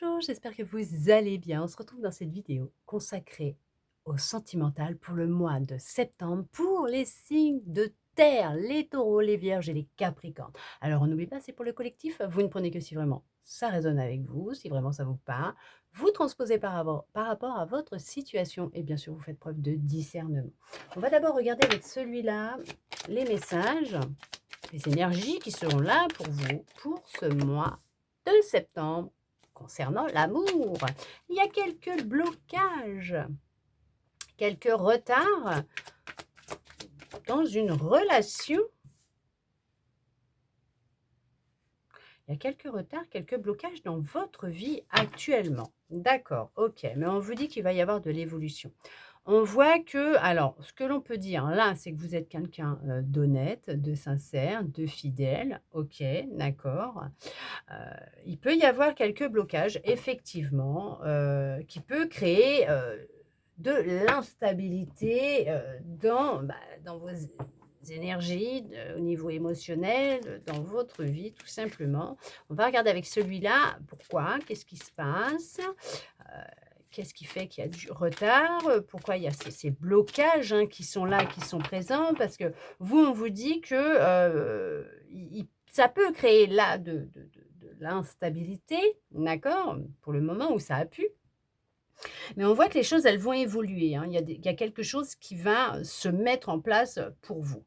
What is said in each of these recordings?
Bonjour, j'espère que vous allez bien. On se retrouve dans cette vidéo consacrée au sentimental pour le mois de septembre pour les signes de terre, les taureaux, les vierges et les capricornes. Alors on n'oublie pas, c'est pour le collectif, vous ne prenez que si vraiment ça résonne avec vous, si vraiment ça vous parle. Vous transposez par rapport à votre situation et bien sûr vous faites preuve de discernement. On va d'abord regarder avec celui-là les messages, les énergies qui seront là pour vous pour ce mois de septembre. Concernant l'amour, il y a quelques blocages, quelques retards dans une relation. Il y a quelques retards, quelques blocages dans votre vie actuellement. D'accord, ok, mais on vous dit qu'il va y avoir de l'évolution. On voit que, alors, ce que l'on peut dire là, c'est que vous êtes quelqu'un d'honnête, de sincère, de fidèle. Ok, d'accord. Il peut y avoir quelques blocages, effectivement, qui peut créer de l'instabilité dans vos énergies, au niveau émotionnel, dans votre vie, tout simplement. On va regarder avec celui-là, pourquoi, qu'est-ce qui se passe, qu'est-ce qui fait qu'il y a du retard, pourquoi il y a ces blocages qui sont là, qui sont présents, parce que vous, on vous dit que ça peut créer là de l'instabilité, d'accord, pour le moment où ça a pu. Mais on voit que les choses, elles vont évoluer. Il y a quelque chose qui va se mettre en place pour vous.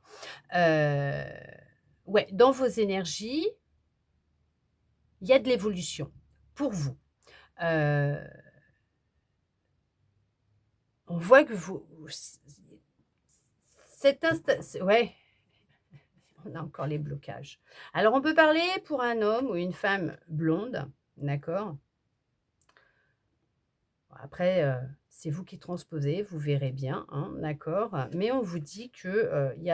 Euh, ouais, dans vos énergies, il y a de l'évolution pour vous. Euh, on voit que ouais, on a encore les blocages. Alors, on peut parler pour un homme ou une femme blonde, d'accord. Après, c'est vous qui transposez, vous verrez bien, d'accord. Mais on vous dit que il y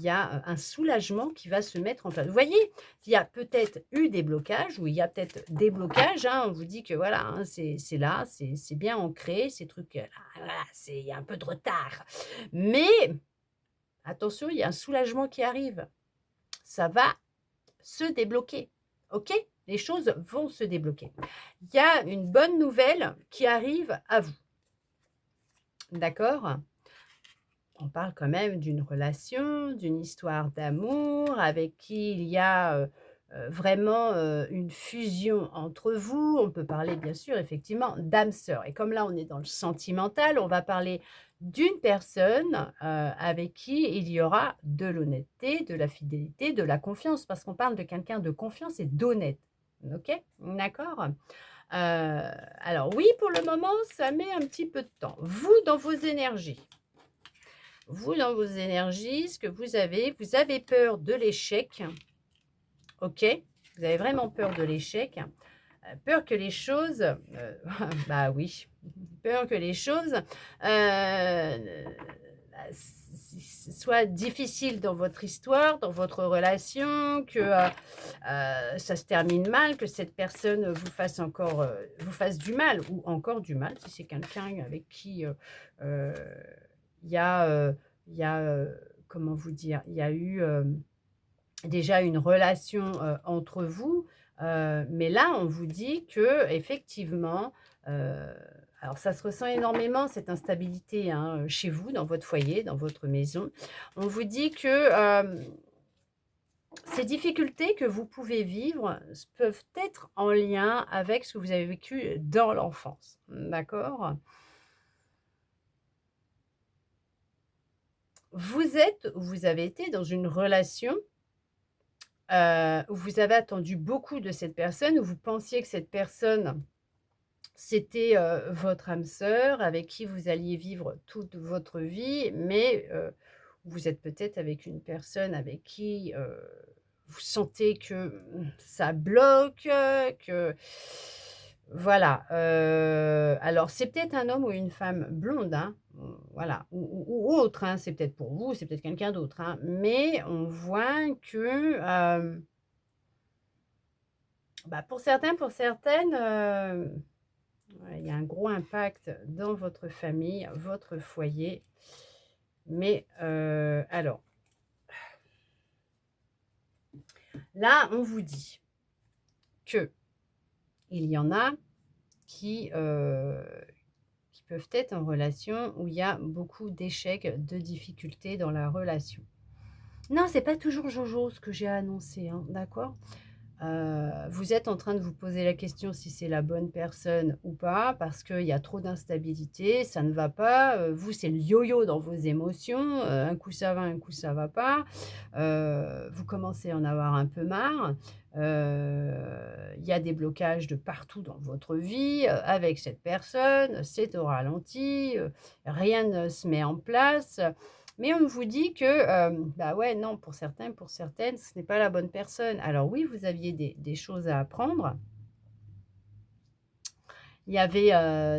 a un soulagement qui va se mettre en place. Vous voyez, il y a peut-être eu des blocages ou il y a peut-être des blocages. On vous dit que voilà, c'est là, c'est bien ancré, ces trucs. Voilà, il y a un peu de retard. Mais attention, il y a un soulagement qui arrive. Ça va se débloquer. OK? Les choses vont se débloquer. Il y a une bonne nouvelle qui arrive à vous. D'accord? On parle quand même d'une relation, d'une histoire d'amour avec qui il y a vraiment une fusion entre vous. On peut parler bien sûr effectivement d'âme sœur. Et comme là on est dans le sentimental, on va parler d'une personne avec qui il y aura de l'honnêteté, de la fidélité, de la confiance, parce qu'on parle de quelqu'un de confiance et d'honnête. Ok? D'accord? Alors oui, pour le moment, ça met un petit peu de temps. Vous, dans vos énergies, ce que vous avez peur de l'échec, ok? Vous avez vraiment peur de l'échec, peur que les choses, bah oui, peur que les choses soient difficiles dans votre histoire, dans votre relation, que ça se termine mal, que cette personne vous fasse du mal, ou encore du mal, si c'est quelqu'un avec qui euh, il y a, il y a comment vous dire, il y a eu déjà une relation entre vous, mais là, on vous dit que effectivement, euh, alors ça se ressent énormément cette instabilité chez vous, dans votre foyer, dans votre maison. On vous dit que ces difficultés que vous pouvez vivre peuvent être en lien avec ce que vous avez vécu dans l'enfance, d'accord? Vous avez été dans une relation où vous avez attendu beaucoup de cette personne, où vous pensiez que cette personne, c'était votre âme sœur avec qui vous alliez vivre toute votre vie, mais vous êtes peut-être avec une personne avec qui vous sentez que ça bloque, que voilà. Alors, c'est peut-être un homme ou une femme blonde, voilà, ou autre, c'est peut-être pour vous, c'est peut-être quelqu'un d'autre, mais on voit que pour certains, pour certaines, ouais, il y a un gros impact dans votre famille, votre foyer. Mais alors, là, on vous dit que il y en a qui, qui peuvent être en relation où il y a beaucoup d'échecs, de difficultés dans la relation. Non, c'est pas toujours Jojo ce que j'ai annoncé, hein, d'accord? Vous êtes en train de vous poser la question si c'est la bonne personne ou pas, parce qu'il y a trop d'instabilité, ça ne va pas, vous, c'est le yo-yo dans vos émotions, un coup ça va, un coup ça va pas. Vous commencez à en avoir un peu marre. Il y a des blocages de partout dans votre vie, avec cette personne, c'est au ralenti, rien ne se met en place. Mais on vous dit que, bah, ouais, non, pour certains, pour certaines, ce n'est pas la bonne personne. Alors oui, vous aviez des choses à apprendre. Il y avait,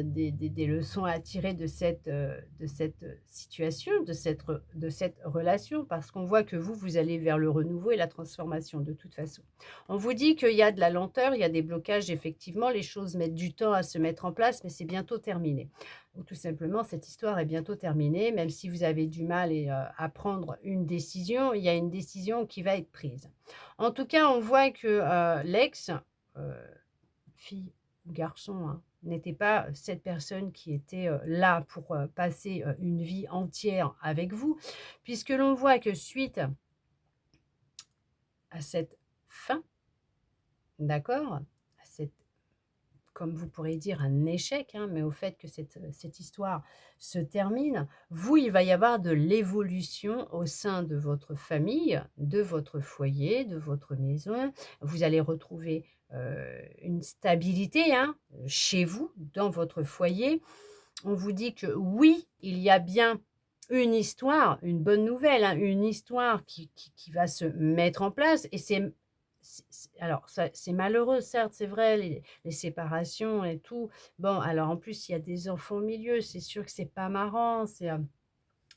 des leçons à tirer de cette, situation, de cette relation, parce qu'on voit que vous, vous allez vers le renouveau et la transformation de toute façon. On vous dit qu'il y a de la lenteur, il y a des blocages effectivement, les choses mettent du temps à se mettre en place, mais c'est bientôt terminé. Donc tout simplement, cette histoire est bientôt terminée, même si vous avez du mal à prendre une décision, il y a une décision qui va être prise. En tout cas, on voit que, l'ex, heu fille ou garçon, hein, n'était pas cette personne qui était, là pour, passer, une vie entière avec vous, puisque l'on voit que suite à cette fin, d'accord? À cette, comme vous pourrez dire, un échec, hein, mais au fait que cette histoire se termine, vous, il va y avoir de l'évolution au sein de votre famille, de votre foyer, de votre maison. Vous allez retrouver, une stabilité, hein, chez vous, dans votre foyer. On vous dit que oui, il y a bien une histoire, une bonne nouvelle, hein, une histoire qui va se mettre en place et c'est alors ça c'est malheureux certes, c'est vrai, les séparations et tout. Bon, alors en plus, il y a des enfants au milieu, c'est sûr que c'est pas marrant,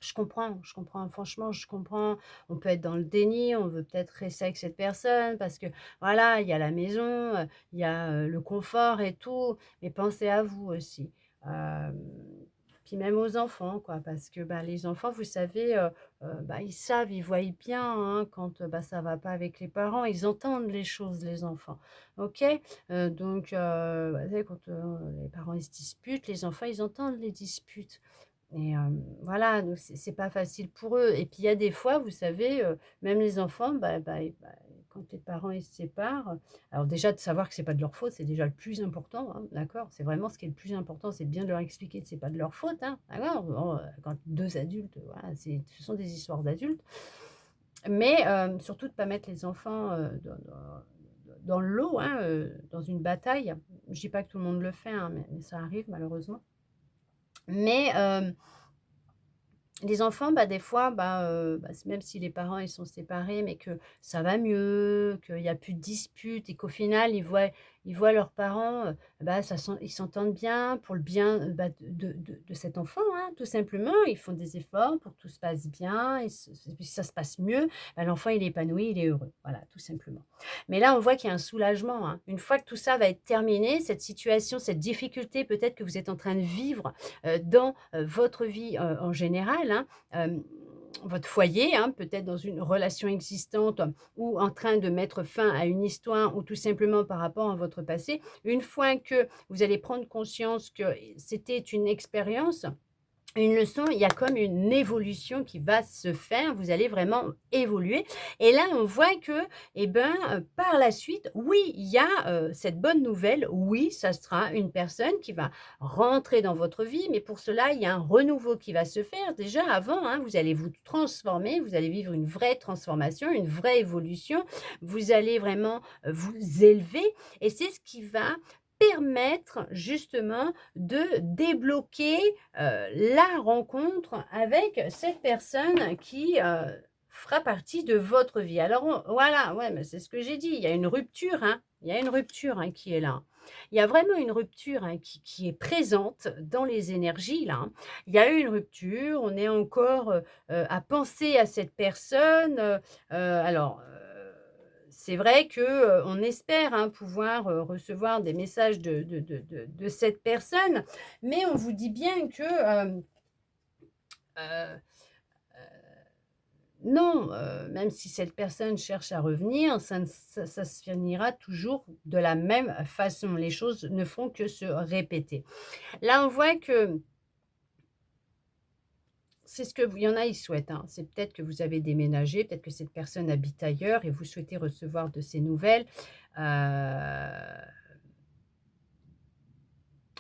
je comprends, franchement, je comprends. On peut être dans le déni, on veut peut-être rester avec cette personne parce que voilà, il y a la maison, il y a, le confort et tout, mais pensez à vous aussi. Hem, Puis même aux enfants quoi, parce que, bah, les enfants, vous savez, bah, ils savent, ils voient bien, hein, quand, bah, ça va pas avec les parents. Ils entendent les choses, les enfants, OK? Donc vous savez quand, les parents, ils se disputent, les enfants, ils entendent les disputes. Et voilà, donc c'est pas facile pour eux et puis il y a des fois, vous savez, même les enfants, quand les parents, ils se séparent, alors déjà de savoir que c'est pas de leur faute, c'est déjà le plus important, hein, d'accord? C'est vraiment ce qui est le plus important, c'est de bien leur expliquer que c'est pas de leur faute, hein, d'accord? Bon, quand 2 adultes, voilà, ce sont des histoires d'adultes, mais surtout de pas mettre les enfants, dans le lot, hein, dans une bataille. Je dis pas que tout le monde le fait, hein, mais ça arrive malheureusement. Mais les enfants, bah, des fois, même si les parents, ils sont séparés, mais que ça va mieux, qu'il y a plus de disputes et qu'au final, ils voient leurs parents, ils s'entendent bien pour le bien, de cet enfant, hein, tout simplement. Ils font des efforts pour que tout se passe bien et puis ça se passe mieux, bah, l'enfant, il est épanoui, il est heureux. Voilà, tout simplement. Mais là, on voit qu'il y a un soulagement, hein. Une fois que tout ça va être terminé, cette situation, cette difficulté peut-être que vous êtes en train de vivre, dans, votre vie, en général, hein, votre foyer, hein, peut-être dans une relation existante ou en train de mettre fin à une histoire ou tout simplement par rapport à votre passé. Une fois que vous allez prendre conscience que c'était une expérience, une leçon, il y a comme une évolution qui va se faire, vous allez vraiment évoluer et là, on voit que et ben, par la suite, oui, il y a, cette bonne nouvelle, oui, ça sera une personne qui va rentrer dans votre vie, mais pour cela, il y a un renouveau qui va se faire. Déjà avant, hein, vous allez vous transformer, vous allez vivre une vraie transformation, une vraie évolution. Vous allez vraiment, vous élever et c'est ce qui va permettre justement de débloquer, la rencontre avec cette personne qui, fera partie de votre vie. Alors on voilà, ouais, mais c'est ce que j'ai dit, il y a une rupture, hein, il y a une rupture, hein, qui est là. Il y a vraiment une rupture, hein, qui est présente dans les énergies là, hein. Il y a eu une rupture, on est encore, à penser à cette personne, c'est vrai que, on espère, hein, pouvoir, recevoir des messages de cette personne, mais on vous dit bien que, heu non, même si cette personne cherche à revenir, ça se finira toujours de la même façon. Les choses ne font que se répéter. Là, on voit que c'est ce que il y en a, ils souhaitent, hein. C'est peut-être que vous avez déménagé, peut-être que cette personne habite ailleurs et vous souhaitez recevoir de ses nouvelles. Heu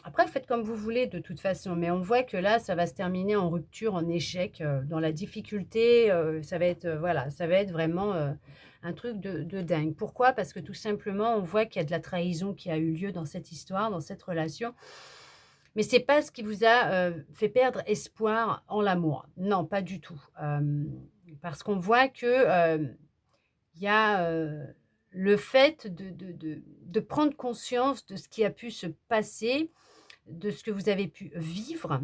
Après, faites comme vous voulez de toute façon, mais on voit que là, ça va se terminer en rupture, en échec, dans la difficulté, ça va être, voilà, ça va être vraiment, un truc de dingue. Pourquoi? Parce que tout simplement, on voit qu'il y a de la trahison qui a eu lieu dans cette histoire, dans cette relation, mais c'est pas ce qui vous a, fait perdre espoir en l'amour. Non, pas du tout. Parce qu'on voit que, il y a, le fait de prendre conscience de ce qui a pu se passer, de ce que vous avez pu vivre,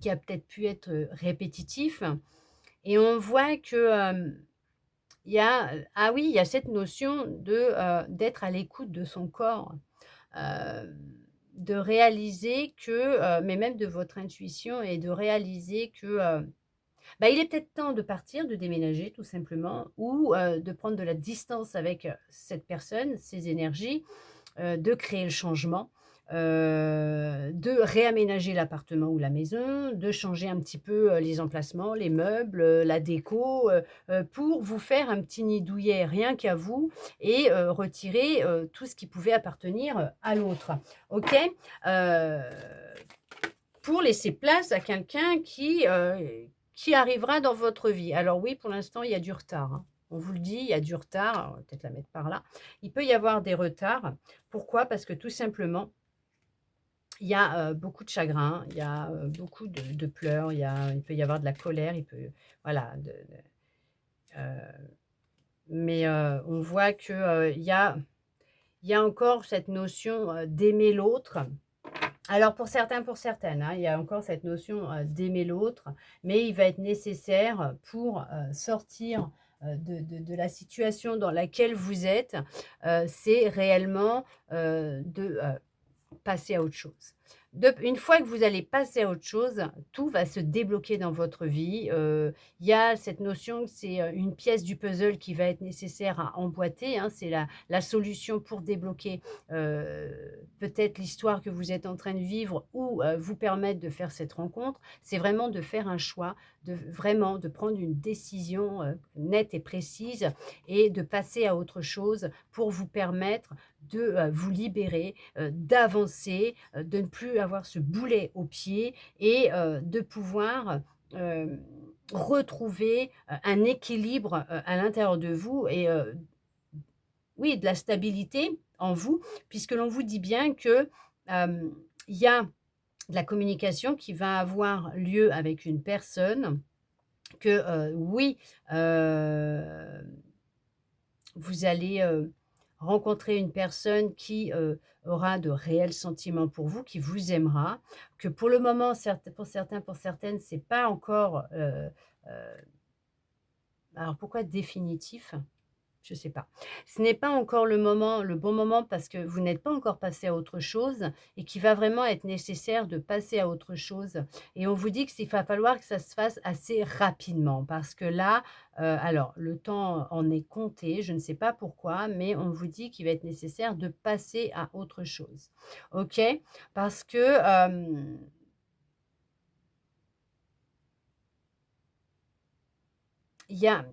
qui a peut-être pu être, répétitif et on voit que, il y a, ah oui, il y a cette notion d'être à l'écoute de son corps, hem, de réaliser que, mais même de votre intuition et de réaliser que, bah, il est peut-être temps de partir, de déménager tout simplement ou, de prendre de la distance avec, cette personne, ses énergies, de créer le changement, de réaménager l'appartement ou la maison, de changer un petit peu, les emplacements, les meubles, la déco, pour vous faire un petit nid douillet rien qu'à vous et retirer, tout ce qui pouvait appartenir, à l'autre. OK? Heu, pour laisser place à quelqu'un qui arrivera dans votre vie. Alors oui, pour l'instant, il y a du retard, hein. On vous le dit, il y a du retard, on va peut-être la mettre par là. Il peut y avoir des retards. Pourquoi? Parce que tout simplement, il y a, beaucoup de chagrin, il y a, beaucoup de pleurs, il peut y avoir de la colère, il peut voilà, mais on voit que, il y a encore cette notion, d'aimer l'autre. Alors pour certains, pour certaines, hein, il y a encore cette notion, d'aimer l'autre, mais il va être nécessaire pour, sortir, de la situation dans laquelle vous êtes, c'est réellement, passer à autre chose. Une fois que vous allez passer à autre chose, tout va se débloquer dans votre vie. Il y a cette notion que c'est, une pièce du puzzle qui va être nécessaire à emboîter, hein. C'est la solution pour débloquer, peut-être l'histoire que vous êtes en train de vivre ou, vous permettre de faire cette rencontre. C'est vraiment de faire un choix, de prendre une décision, nette et précise et de passer à autre chose pour vous permettre de, vous libérer, d'avancer, de ne plus avoir ce boulet au pied et de pouvoir, hem, retrouver, un équilibre, à l'intérieur de vous et oui, de la stabilité en vous, puisque l'on vous dit bien que, il y a de la communication qui va avoir lieu avec une personne, que, oui, hem vous allez, rencontrer une personne qui, aura de réels sentiments pour vous, qui vous aimera, que pour le moment, pour certains, pour certaines, c'est pas encore, alors pourquoi définitif? Je sais pas. Ce n'est pas encore le bon moment parce que vous n'êtes pas encore passé à autre chose et qu'il va vraiment être nécessaire de passer à autre chose et on vous dit qu'il va falloir que ça se fasse assez rapidement parce que là, alors le temps en est compté, je ne sais pas pourquoi, mais on vous dit qu'il va être nécessaire de passer à autre chose. OK? Parce que, il y a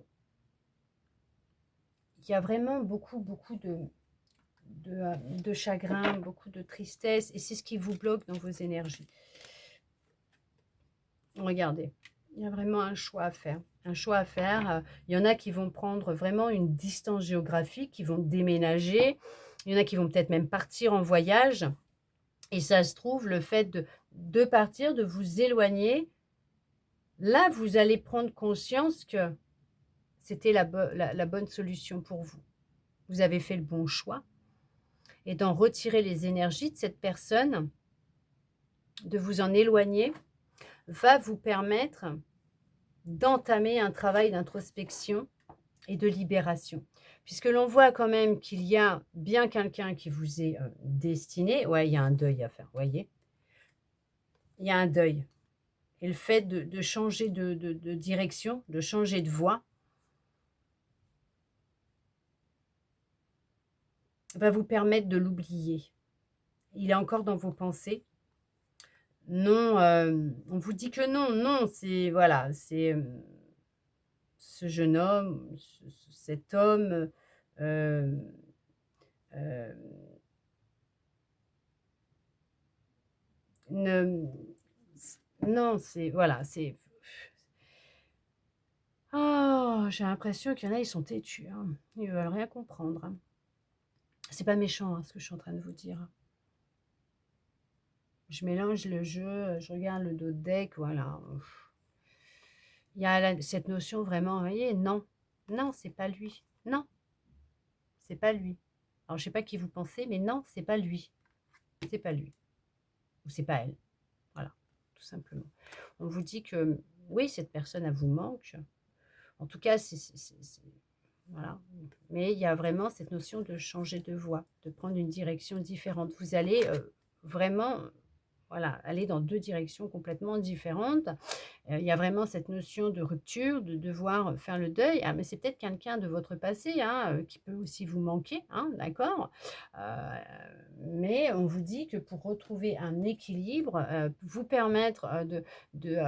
il y a vraiment beaucoup, beaucoup de chagrin, beaucoup de tristesse et c'est ce qui vous bloque dans vos énergies. Regardez, il y a vraiment un choix à faire. Un choix à faire. Il y en a qui vont prendre vraiment une distance géographique, qui vont déménager. Il y en a qui vont peut-être même partir en voyage. Et ça se trouve, le fait de partir, de vous éloigner, là, vous allez prendre conscience que c'était la bonne solution pour vous. Vous avez fait le bon choix. Et d'en retirer les énergies de cette personne, de vous en éloigner, va vous permettre d'entamer un travail d'introspection et de libération. Puisque l'on voit quand même qu'il y a bien quelqu'un qui vous est destiné. Ouais, il y a un deuil à faire, vous voyez? Il y a un deuil. et le fait de changer de direction, de changer de voie, va vous permettre de l'oublier. Il est encore dans vos pensées. Non, on vous dit que non, non, c'est voilà, c'est, ce jeune homme, cet homme, hem, hem, ne non, c'est voilà, c'est j'ai l'impression qu'il y en a, ils sont têtus, hein. Ils veulent rien comprendre, hein. C'est pas méchant, hein, ce que je suis en train de vous dire, hein. Je mélange le jeu, je regarde le dos de deck, voilà. Il y a cette notion vraiment, vous voyez? Non, non, c'est pas lui. Non, c'est pas lui. Alors je sais pas qui vous pensez, mais non, c'est pas lui. C'est pas lui ou c'est pas elle. Voilà, tout simplement. On vous dit que oui, cette personne, elle vous manque. En tout cas, voilà. Mais il y a vraiment cette notion de changer de voie, de prendre une direction différente. Vous allez vraiment, voilà, aller dans 2 directions complètement différentes. Il y a vraiment cette notion de rupture, de devoir faire le deuil. Ah, mais c'est peut-être quelqu'un de votre passé, hein, qui peut aussi vous manquer, hein, d'accord? Heu, mais on vous dit que pour retrouver un équilibre, vous permettre, de, de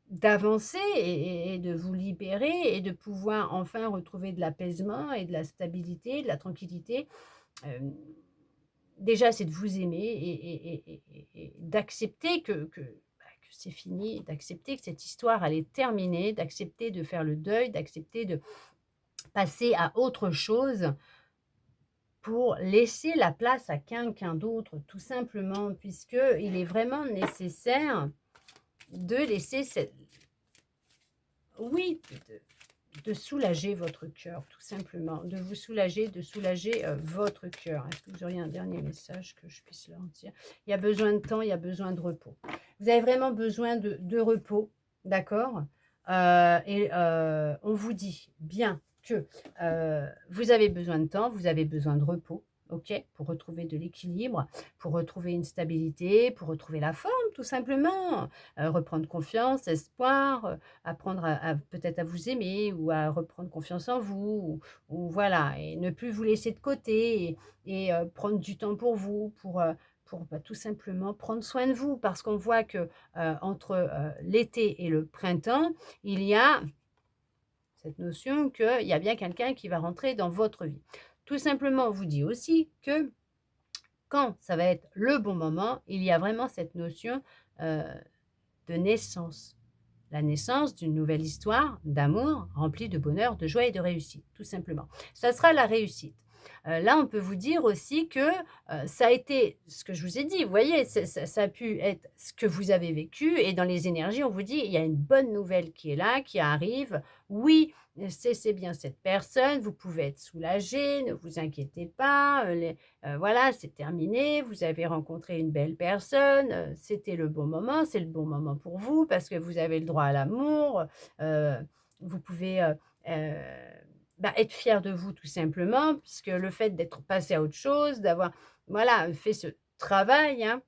d'avancer et de vous libérer et de pouvoir enfin retrouver de l'apaisement et de la stabilité, de la tranquillité. Hem, Déjà, c'est de vous aimer et d'accepter que c'est fini, d'accepter que cette histoire, elle est terminée, d'accepter de faire le deuil, d'accepter de passer à autre chose pour laisser la place à quelqu'un d'autre, tout simplement, puisqu'il est vraiment nécessaire de laisser cette oui, de soulager votre cœur, tout simplement, de vous soulager, de soulager, votre cœur. Est-ce que vous auriez un dernier message que je puisse leur dire? Il y a besoin de temps, il y a besoin de repos. Vous avez vraiment besoin de repos, d'accord? On vous dit bien que, vous avez besoin de temps, vous avez besoin de repos, OK? Pour retrouver de l'équilibre, pour retrouver une stabilité, pour retrouver la forme, tout simplement, reprendre confiance, espoir, apprendre à peut-être à vous aimer ou à reprendre confiance en vous ou voilà et ne plus vous laisser de côté prendre du temps pour vous, pour, bah, tout simplement prendre soin de vous. Parce qu'on voit que, entre, l'été et le printemps, il y a cette notion qu'il y a bien quelqu'un qui va rentrer dans votre vie. Tout simplement, on vous dit aussi que quand ça va être le bon moment, il y a vraiment cette notion, heu, de naissance. La naissance d'une nouvelle histoire d'amour remplie de bonheur, de joie et de réussite, tout simplement. Ça sera la réussite. Là, on peut vous dire aussi que, ça a été ce que je vous ai dit, vous voyez? Ça a pu être ce que vous avez vécu et dans les énergies, on vous dit: «Il y a une bonne nouvelle qui est là, qui arrive. Oui, c'est bien cette personne, vous pouvez être soulagé, ne vous inquiétez pas, voilà, c'est terminé, vous avez rencontré une belle personne, c'était le bon moment, c'est le bon moment pour vous parce que vous avez le droit à l'amour, heu, vous pouvez, heu, bah, être fier de vous tout simplement puisque le fait d'être passé à autre chose, d'avoir, voilà, fait ce travail, hein,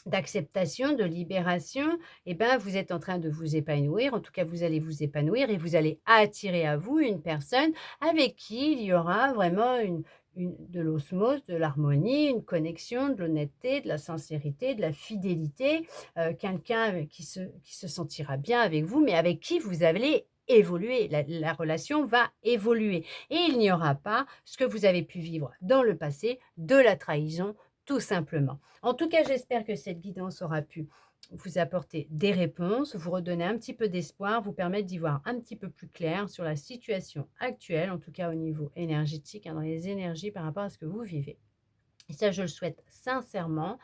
d'acceptation, de libération et ben, vous êtes en train de vous épanouir. En tout cas, vous allez vous épanouir et vous allez attirer à vous une personne avec qui il y aura vraiment une de l'osmose, de l'harmonie, une connexion, de l'honnêteté, de la sincérité, de la fidélité, quelqu'un qui se sentira bien avec vous, mais avec qui vous allez évoluer. La relation va évoluer et il n'y aura pas ce que vous avez pu vivre dans le passé, de la trahison, tout simplement. En tout cas, j'espère que cette guidance aura pu vous apporter des réponses, vous redonner un petit peu d'espoir, vous permettre d'y voir un petit peu plus clair sur la situation actuelle, en tout cas au niveau énergétique, hein, dans les énergies par rapport à ce que vous vivez. Et ça, je le souhaite sincèrement,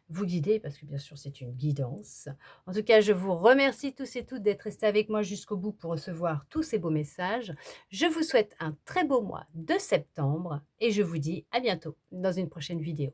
vous guider, parce que bien sûr, c'est une guidance. En tout cas, je vous remercie tous et toutes d'être restés avec moi jusqu'au bout pour recevoir tous ces beaux messages. Je vous souhaite un très beau mois de septembre et je vous dis à bientôt dans une prochaine vidéo.